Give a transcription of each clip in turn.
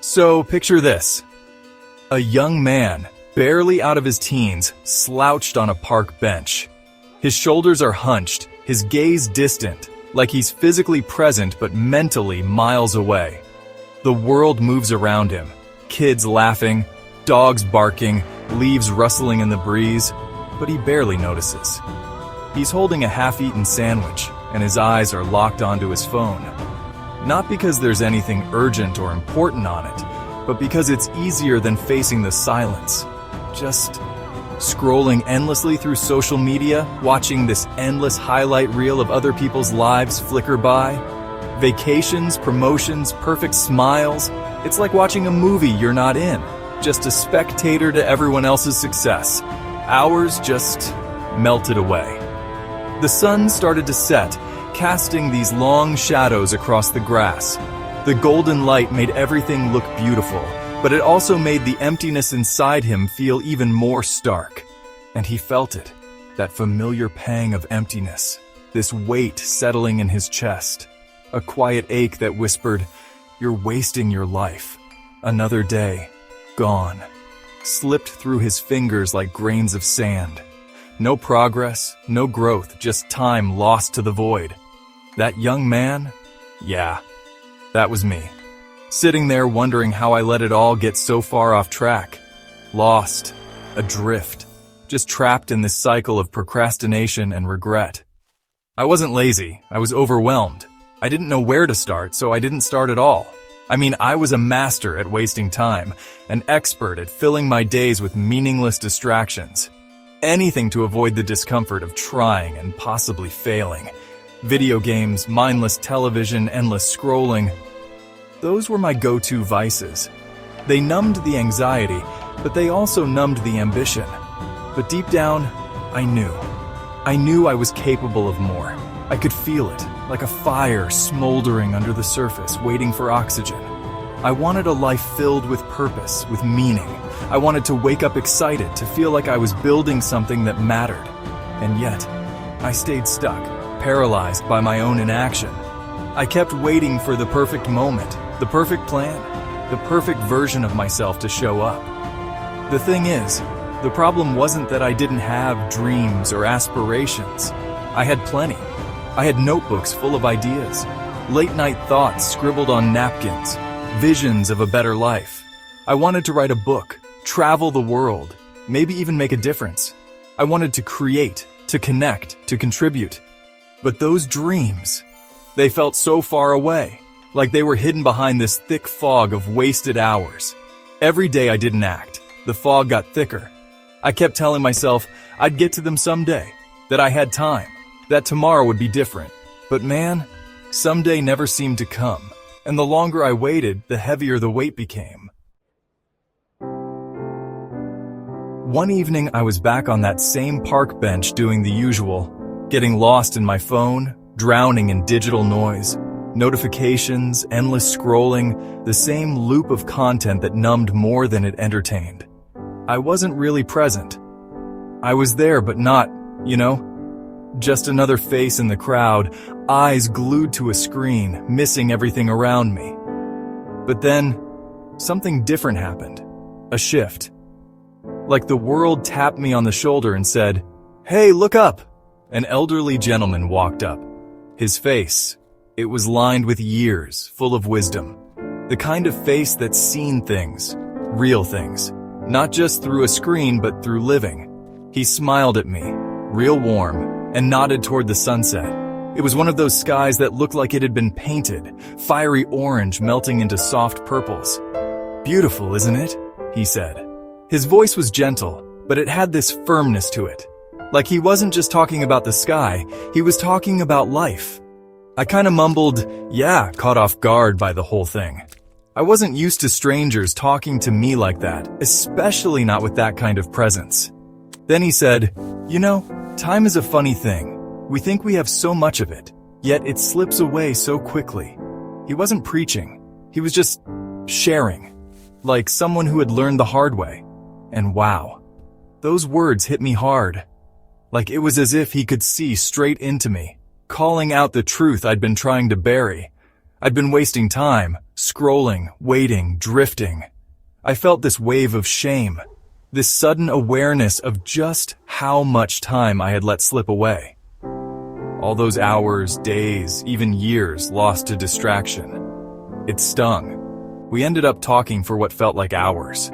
So picture this. A young man, barely out of his teens, slouched on a park bench. His shoulders are hunched, his gaze distant, like he's physically present but mentally miles away. The world moves around him. Kids laughing, dogs barking, leaves rustling in the breeze, but he barely notices. He's holding a half-eaten sandwich, and his eyes are locked onto his phone. Not because there's anything urgent or important on it, but because it's easier than facing the silence. Just scrolling endlessly through social media, watching this endless highlight reel of other people's lives flicker by. Vacations, promotions, perfect smiles. It's like watching a movie you're not in, just a spectator to everyone else's success. Hours just melted away. The sun started to set, casting these long shadows across the grass. The golden light made everything look beautiful, but it also made the emptiness inside him feel even more stark. And he felt it, that familiar pang of emptiness, this weight settling in his chest. A quiet ache that whispered, "You're wasting your life." Another day, gone, slipped through his fingers like grains of sand. No progress, no growth, just time lost to the void. That young man? Yeah, that was me. Sitting there wondering how I let it all get so far off track. Lost, adrift, just trapped in this cycle of procrastination and regret. I wasn't lazy, I was overwhelmed. I didn't know where to start, so I didn't start at all. I mean, I was a master at wasting time, an expert at filling my days with meaningless distractions. Anything to avoid the discomfort of trying and possibly failing. Video games, mindless television, endless scrolling. Those were my go-to vices. They numbed the anxiety, but they also numbed the ambition. But deep down, I knew. I knew I was capable of more. I could feel it, like a fire smoldering under the surface, waiting for oxygen. I wanted a life filled with purpose, with meaning. I wanted to wake up excited, to feel like I was building something that mattered. And yet, I stayed stuck, paralyzed by my own inaction. I kept waiting for the perfect moment, the perfect plan, the perfect version of myself to show up. The thing is, the problem wasn't that I didn't have dreams or aspirations. I had plenty. I had notebooks full of ideas, late-night thoughts scribbled on napkins, visions of a better life. I wanted to write a book, travel the world, maybe even make a difference. I wanted to create, to connect, to contribute. But those dreams, they felt so far away, like they were hidden behind this thick fog of wasted hours. Every day I didn't act, the fog got thicker. I kept telling myself I'd get to them someday, that I had time, that tomorrow would be different. But man, someday never seemed to come, and the longer I waited, the heavier the weight became. One evening, I was back on that same park bench doing the usual, getting lost in my phone, drowning in digital noise, notifications, endless scrolling, the same loop of content that numbed more than it entertained. I wasn't really present. I was there, but not, just another face in the crowd, eyes glued to a screen, missing everything around me. But then, something different happened. A shift. Like the world tapped me on the shoulder and said, "Hey, look up!" An elderly gentleman walked up. His face, it was lined with years, full of wisdom. The kind of face that's seen things, real things, not just through a screen but through living. He smiled at me, real warm, and nodded toward the sunset. It was one of those skies that looked like it had been painted, fiery orange melting into soft purples. "Beautiful, isn't it?" he said. His voice was gentle, but it had this firmness to it. Like he wasn't just talking about the sky, he was talking about life. I kinda mumbled, yeah, caught off guard by the whole thing. I wasn't used to strangers talking to me like that, especially not with that kind of presence. Then he said, "Time is a funny thing. We think we have so much of it, yet it slips away so quickly." He wasn't preaching. He was just sharing, like someone who had learned the hard way. And wow, those words hit me hard. Like it was as if he could see straight into me, calling out the truth I'd been trying to bury. I'd been wasting time, scrolling, waiting, drifting. I felt this wave of shame, this sudden awareness of just how much time I had let slip away. All those hours, days, even years lost to distraction. It stung. We ended up talking for what felt like hours.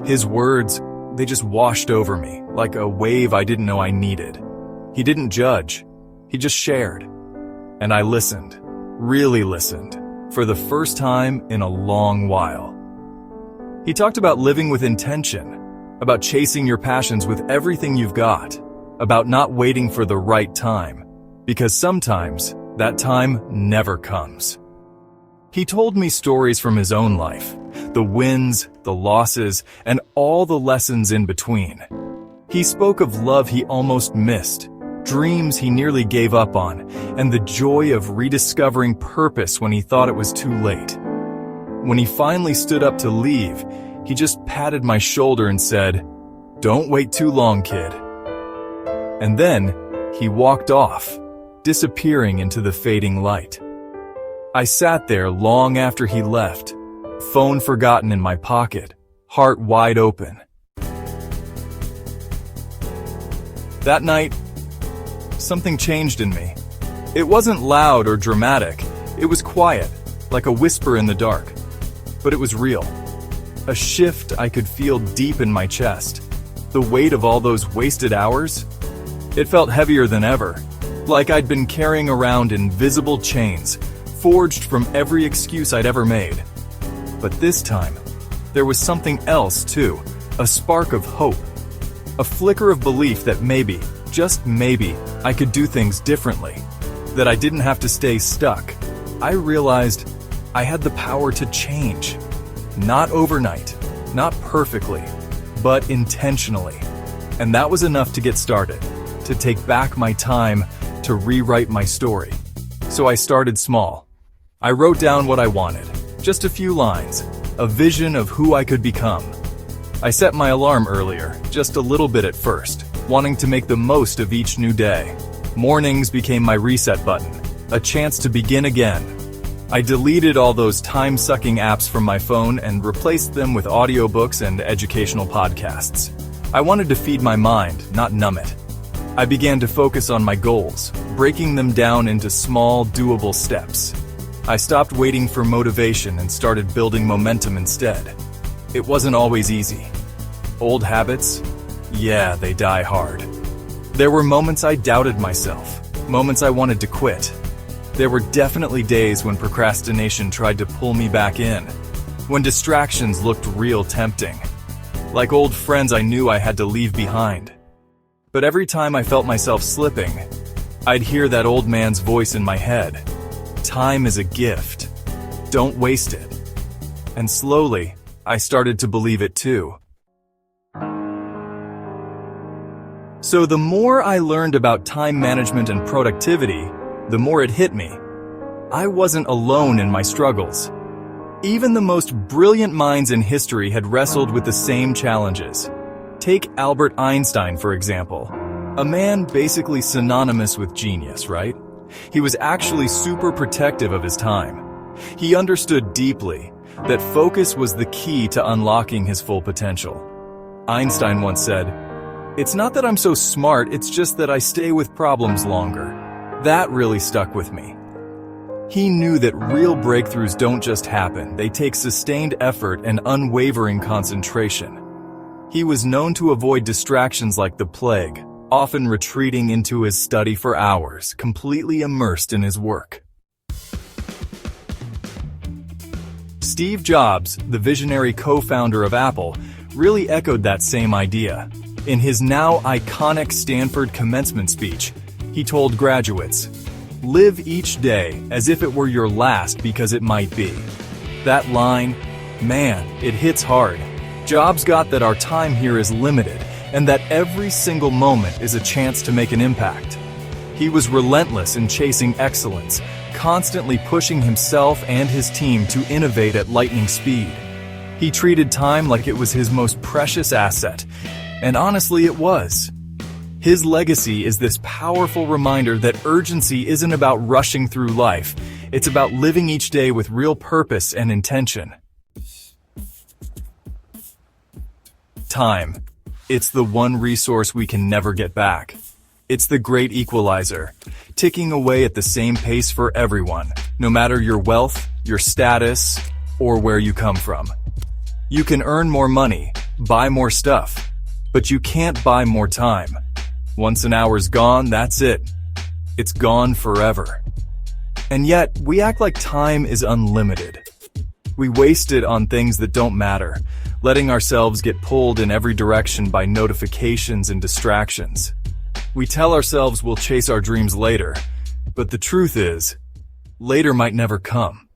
His words, they just washed over me, like a wave I didn't know I needed. He didn't judge. He just shared. And I listened, really listened, for the first time in a long while. He talked about living with intention, about chasing your passions with everything you've got, about not waiting for the right time, because sometimes that time never comes. He told me stories from his own life, the wins, the losses, and all the lessons in between. He spoke of love he almost missed, dreams he nearly gave up on, and the joy of rediscovering purpose when he thought it was too late. When he finally stood up to leave, he just patted my shoulder and said, "Don't wait too long, kid." And then he walked off, disappearing into the fading light. I sat there long after he left, phone forgotten in my pocket, heart wide open. That night, something changed in me. It wasn't loud or dramatic. It was quiet, like a whisper in the dark. But it was real. A shift I could feel deep in my chest. The weight of all those wasted hours? It felt heavier than ever, like I'd been carrying around invisible chains, forged from every excuse I'd ever made. But this time, there was something else too, a spark of hope. A flicker of belief that maybe, just maybe, I could do things differently, that I didn't have to stay stuck. I realized I had the power to change. Not overnight, not perfectly, but intentionally. And that was enough to get started, to take back my time, to rewrite my story. So I started small. I wrote down what I wanted, just a few lines, a vision of who I could become. I set my alarm earlier, just a little bit at first, wanting to make the most of each new day. Mornings became my reset button, a chance to begin again. I deleted all those time-sucking apps from my phone and replaced them with audiobooks and educational podcasts. I wanted to feed my mind, not numb it. I began to focus on my goals, breaking them down into small, doable steps. I stopped waiting for motivation and started building momentum instead. It wasn't always easy. Old habits? Yeah, they die hard. There were moments I doubted myself, moments I wanted to quit. There were definitely days when procrastination tried to pull me back in, when distractions looked real tempting, like old friends I knew I had to leave behind. But every time I felt myself slipping, I'd hear that old man's voice in my head. Time is a gift. Don't waste it. And slowly, I started to believe it too. So the more I learned about time management and productivity, the more it hit me. I wasn't alone in my struggles. Even the most brilliant minds in history had wrestled with the same challenges. Take Albert Einstein, for example. A man basically synonymous with genius, right? He was actually super protective of his time. He understood deeply that focus was the key to unlocking his full potential. Einstein once said, "It's not that I'm so smart, it's just that I stay with problems longer." That really stuck with me. He knew that real breakthroughs don't just happen, they take sustained effort and unwavering concentration. He was known to avoid distractions like the plague, often retreating into his study for hours, completely immersed in his work. Steve Jobs, the visionary co-founder of Apple, really echoed that same idea. In his now iconic Stanford commencement speech, he told graduates, "Live each day as if it were your last because it might be." That line, man, it hits hard. Jobs got that our time here is limited and that every single moment is a chance to make an impact. He was relentless in chasing excellence, constantly pushing himself and his team to innovate at lightning speed. He treated time like it was his most precious asset, and honestly it was. His legacy is this powerful reminder that urgency isn't about rushing through life, It's about living each day with real purpose and intention. Time. It's the one resource we can never get back. It's the great equalizer, ticking away at the same pace for everyone, no matter your wealth, your status, or where you come from. You can earn more money, buy more stuff, but you can't buy more time. Once an hour's gone, that's it. It's gone forever. And yet, we act like time is unlimited. We waste it on things that don't matter, letting ourselves get pulled in every direction by notifications and distractions. We tell ourselves we'll chase our dreams later, but the truth is, later might never come.